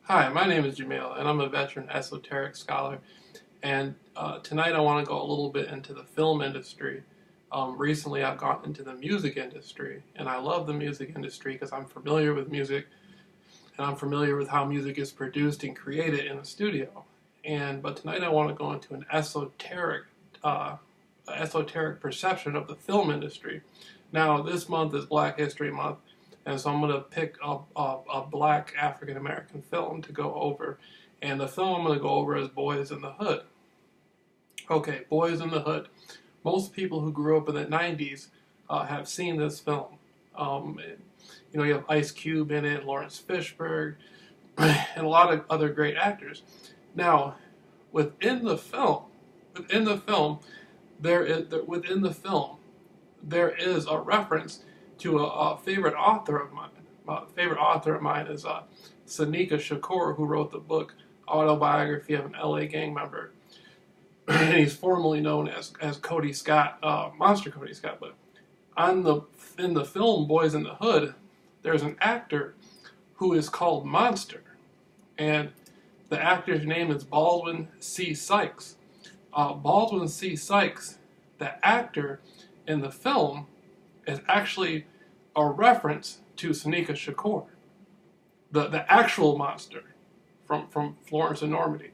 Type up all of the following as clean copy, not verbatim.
Hi, my name is Jameel, and I'm a veteran esoteric scholar. And tonight I want to go a little bit into the film industry. Recently, I've gone into the music industry, and I love the music industry because I'm familiar with music, and I'm familiar with how music is produced and created in a studio. But tonight I want to go into an uh, esoteric perception of the film industry. Now, this month is Black History Month, and so I'm going to pick up a black African American film to go over. And the film I'm going to go over is Boyz N The Hood. Okay, Boyz N The Hood. Most people who grew up in the 90s have seen this film. You have Ice Cube in it, Lawrence Fishburne, and a lot of other great actors. Now, within the film, within the film, within the film, there is a reference to a favorite author of mine. My favorite author of mine is Sanika Shakur, who wrote the book Autobiography of an LA Gang Member. And he's formerly known as Cody Scott, Monster Cody Scott. But in the film Boyz N The Hood, there's an actor who is called Monster, and the actor's name is Baldwin C. Sykes. Baldwin C. Sykes, the actor in the film, is actually a reference to Sanika Shakur, the actual monster from Florence and Normandy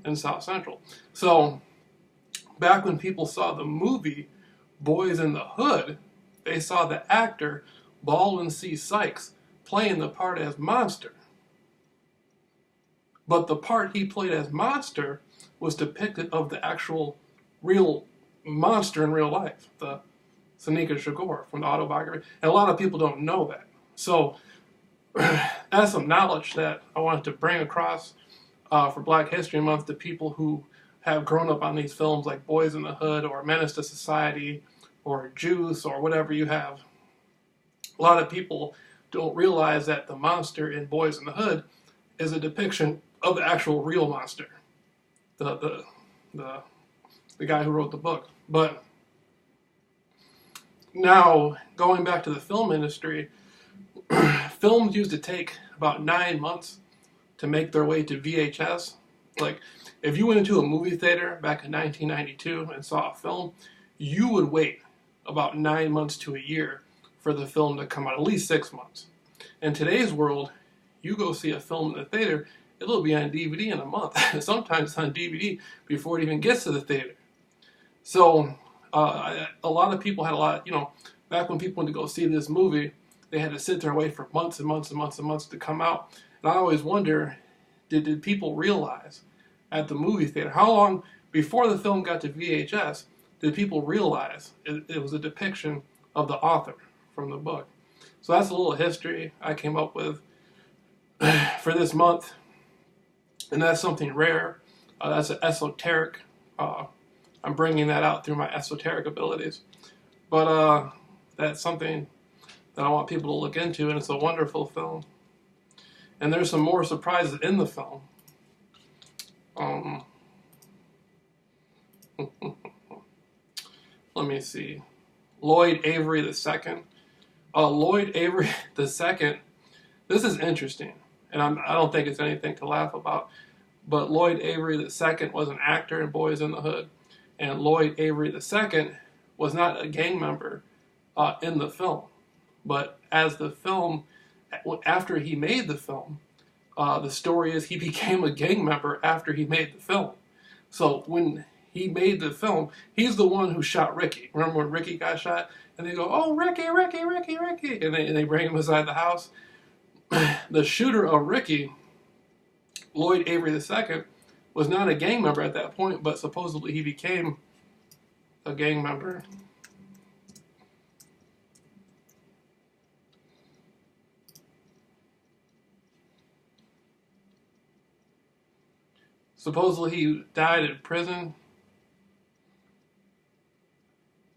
in South Central. So back when people saw the movie Boyz N The Hood, they saw the actor Baldwin C. Sykes playing the part as Monster. But the part he played as Monster was depicted of the actual real monster in real life, the Sanika Shakur from the Autobiography. And a lot of people don't know that. So that's some knowledge that I wanted to bring across for Black History Month to people who have grown up on these films like Boyz N The Hood or Menace to Society or Juice or whatever you have. A lot of people don't realize that the monster in Boyz N The Hood is a depiction of the actual real monster, the guy who wrote the book. But now, going back to the film industry, films used to take about 9 months to make their way to VHS. Like, if you went into a movie theater back in 1992 and saw a film, you would wait about 9 months to a year for the film to come out, at least 6 months. In today's world, you go see a film in the theater, it'll be on DVD in a month. Sometimes on DVD before it even gets to the theater. So a lot of people had back when people went to go see this movie, they had to sit there and wait for months and months and months and months to come out. And I always wonder, did people realize at the movie theater, how long before the film got to VHS, did people realize it was a depiction of the author from the book? So that's a little history I came up with for this month. And that's something rare. That's an esoteric. I'm bringing that out through my esoteric abilities. But that's something that I want people to look into, and it's a wonderful film. And there's some more surprises in the film. Let me see. Lloyd Avery II. Lloyd Avery II. This is interesting, and I don't think it's anything to laugh about. But Lloyd Avery II was an actor in Boyz N The Hood, and Lloyd Avery II was not a gang member in the film. But after he made the film, the story is he became a gang member after he made the film. So when he made the film, he's the one who shot Ricky. Remember when Ricky got shot? And they go, "Oh, Ricky, Ricky, Ricky, Ricky," and they bring him inside the house. The shooter of Ricky, Lloyd Avery II, was not a gang member at that point, but supposedly he became a gang member. Supposedly he died in prison.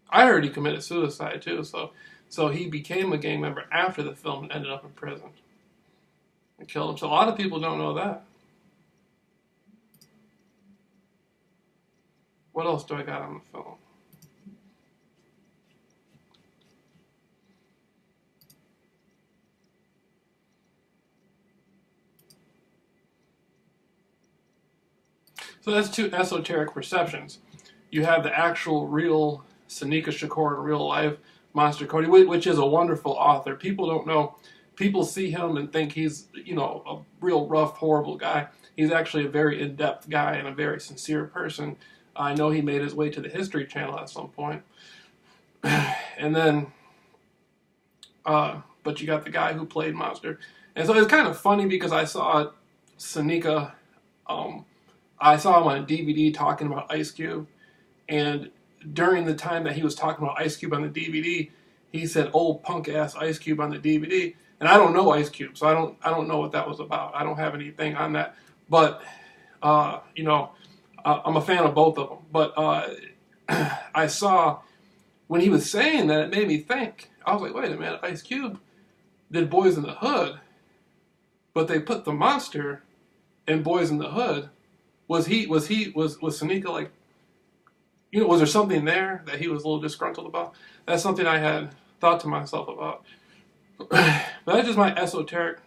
I heard he committed suicide too, so he became a gang member after the film and ended up in prison. And killed him. So a lot of people don't know that. What else do I got on the film? So that's two esoteric perceptions. You have the actual real Sonika Shakur in real life, Monster Cody, which is a wonderful author. People don't know. People see him and think he's, a real rough, horrible guy. He's actually a very in-depth guy and a very sincere person. I know he made his way to the History Channel at some point. And then, but you got the guy who played Monster. And so it's kind of funny because I saw Sonika, I saw him on DVD talking about Ice Cube. And during the time that he was talking about Ice Cube on the DVD, he said, "Old punk ass Ice Cube" on the DVD. And I don't know Ice Cube, so I don't know what that was about. I don't have anything on that. But I'm a fan of both of them. But I saw when he was saying that, it made me think. I was like, wait a minute, Ice Cube did Boyz N The Hood, but they put the Monster in Boyz N The Hood. Was Sonika like? Was there something there that he was a little disgruntled about? That's something I had thought to myself about. But that's just my esoteric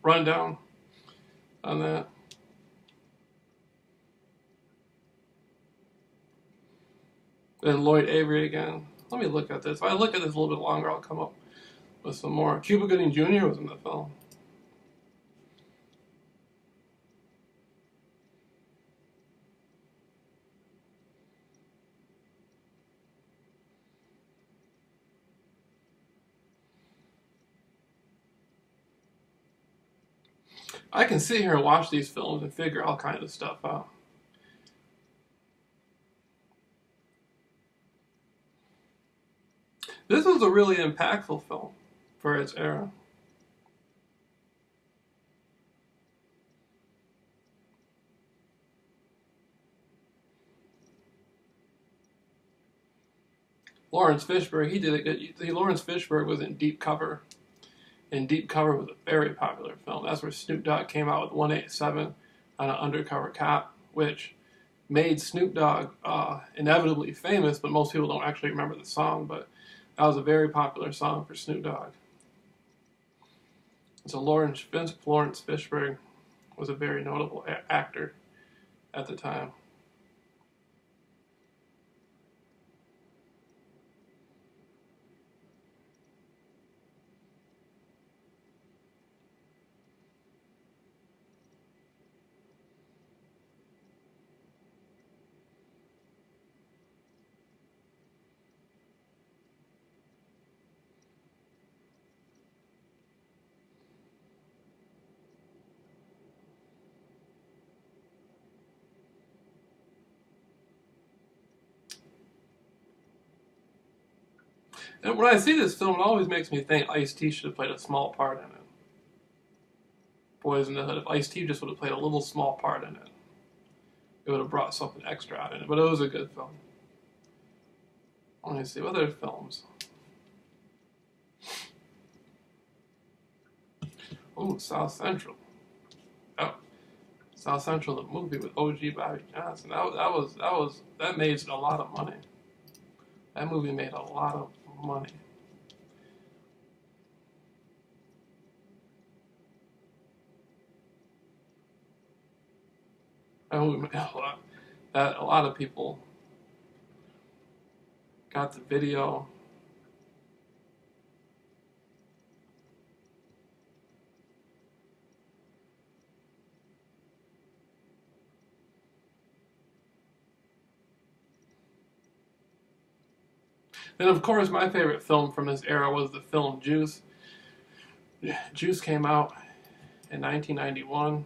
rundown on that. And Lloyd Avery again. Let me look at this. If I look at this a little bit longer, I'll come up with some more. Cuba Gooding Jr. was in the film. I can sit here and watch these films and figure all kinds of stuff out. This was a really impactful film for its era. Lawrence Fishburne, he did it good. Lawrence Fishburne was in Deep Cover. And Deep Cover was a very popular film. That's where Snoop Dogg came out with 187 on an undercover cop, which made Snoop Dogg inevitably famous, but most people don't actually remember the song, but that was a very popular song for Snoop Dogg. So Lawrence Fishburne was a very notable actor at the time. And when I see this film, it always makes me think Ice-T should have played a small part in it. Boyz N The Hood. If Ice-T just would have played a little small part in it, it would have brought something extra out in it. But it was a good film. Let me see, what other films? Oh, South Central. Oh, South Central, the movie with O.G. Bobby Johnson. That made a lot of money. That movie made a lot of money. That movie made a lot. That a lot of people got the video. And of course, my favorite film from this era was the film Juice. Juice came out in 1991.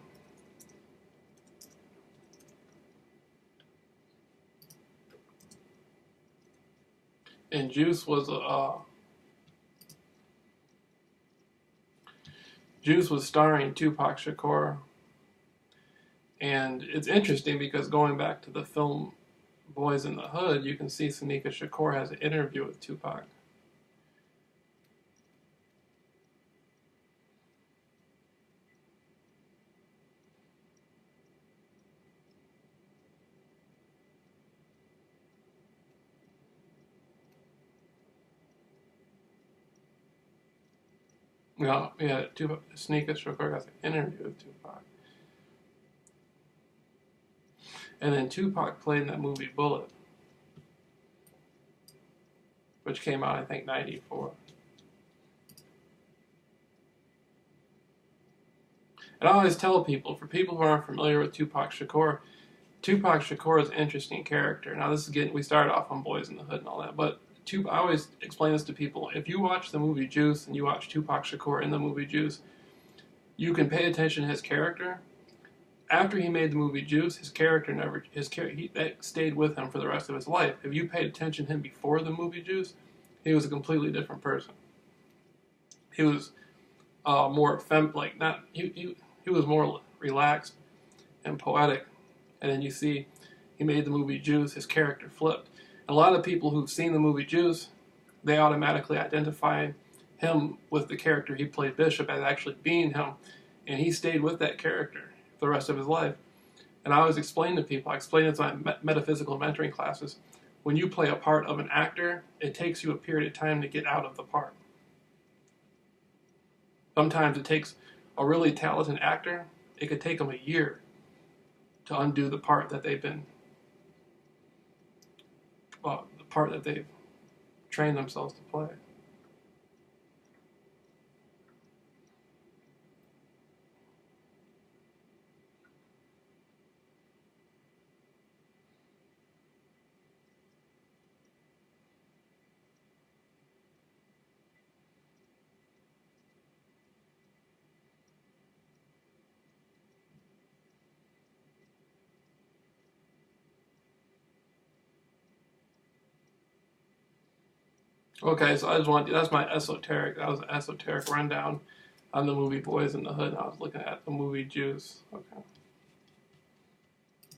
And Juice was starring Tupac Shakur. And it's interesting because going back to the film Boyz N The Hood, you can see Sonika Shakur has an interview with Tupac. Sonika Shakur has an interview with Tupac. And then Tupac played in that movie Bullet, which came out, I think, 94. And I always tell people, for people who aren't familiar with Tupac Shakur is an interesting character. Now, this is we started off on Boyz N The Hood and all that, but I always explain this to people. If you watch the movie Juice and you watch Tupac Shakur in the movie Juice, you can pay attention to his character. After he made the movie Juice, that stayed with him for the rest of his life. If you paid attention to him before the movie Juice, he was a completely different person. He was more he was more relaxed and poetic. And then you see, he made the movie Juice, his character flipped. And a lot of people who've seen the movie Juice, they automatically identify him with the character he played Bishop as actually being him. And he stayed with that character for the rest of his life. And I always explain to people, I explain it in my metaphysical mentoring classes, when you play a part of an actor, it takes you a period of time to get out of the part. Sometimes it takes a really talented actor, it could take them a year to undo the part that they've trained themselves to play. Okay, so that was an esoteric rundown on the movie Boyz N The Hood. I was looking at the movie Juice.